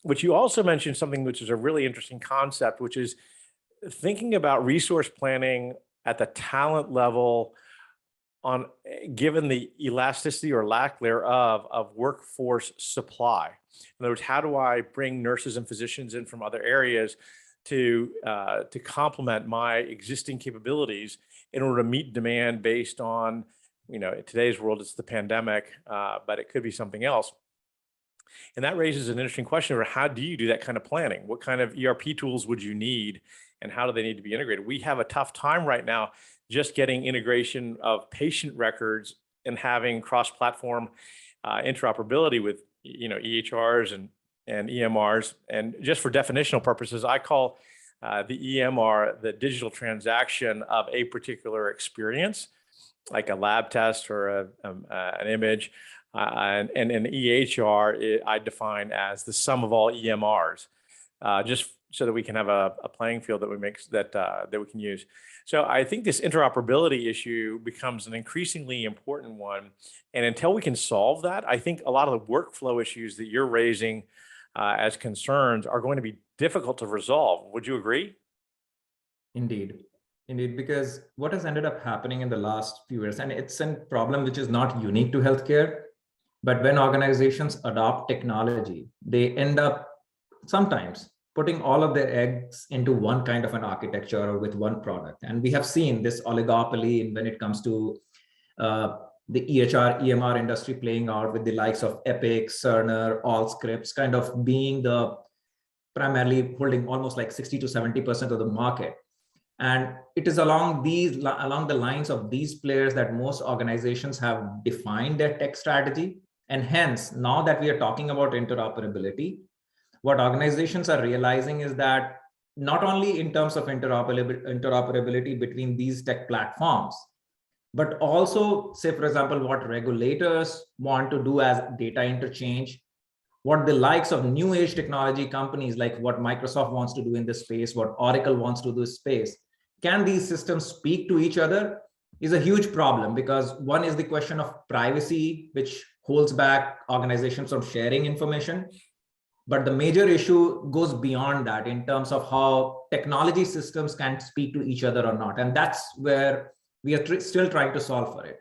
But you also mentioned something which is a really interesting concept, which is thinking about resource planning at the talent level on given the elasticity or lack thereof of workforce supply. In other words, how do I bring nurses and physicians in from other areas to complement my existing capabilities in order to meet demand based on, in today's world, it's the pandemic, but it could be something else. And that raises an interesting question of how do you do that kind of planning? What kind of ERP tools would you need, and how do they need to be integrated? We have a tough time right now just getting integration of patient records and having cross-platform interoperability with EHRs and EMRs. And just for definitional purposes, I call the EMR the digital transaction of a particular experience, like a lab test or an image. And an EHR, I define as the sum of all EMRs, just so that we can have a playing field that we can use. So I think this interoperability issue becomes an increasingly important one. And until we can solve that, I think a lot of the workflow issues that you're raising as concerns are going to be difficult to resolve. Would you agree? Indeed, because what has ended up happening in the last few years, and it's a problem which is not unique to healthcare, but when organizations adopt technology, they end up sometimes putting all of their eggs into one kind of an architecture or with one product. And we have seen this oligopoly when it comes to the EHR, EMR industry playing out with the likes of Epic, Cerner, Allscripts kind of being the primarily holding almost like 60 to 70% of the market. And it is along the lines of these players that most organizations have defined their tech strategy. And hence, now that we are talking about interoperability, what organizations are realizing is that not only in terms of interoperability between these tech platforms, but also, say, for example, what regulators want to do as data interchange, what the likes of new age technology companies like what Microsoft wants to do in this space, what Oracle wants to do in this space, can these systems speak to each other is a huge problem, because one is the question of privacy, which holds back organizations from sharing information. But the major issue goes beyond that in terms of how technology systems can speak to each other or not. And that's where we are still trying to solve for it.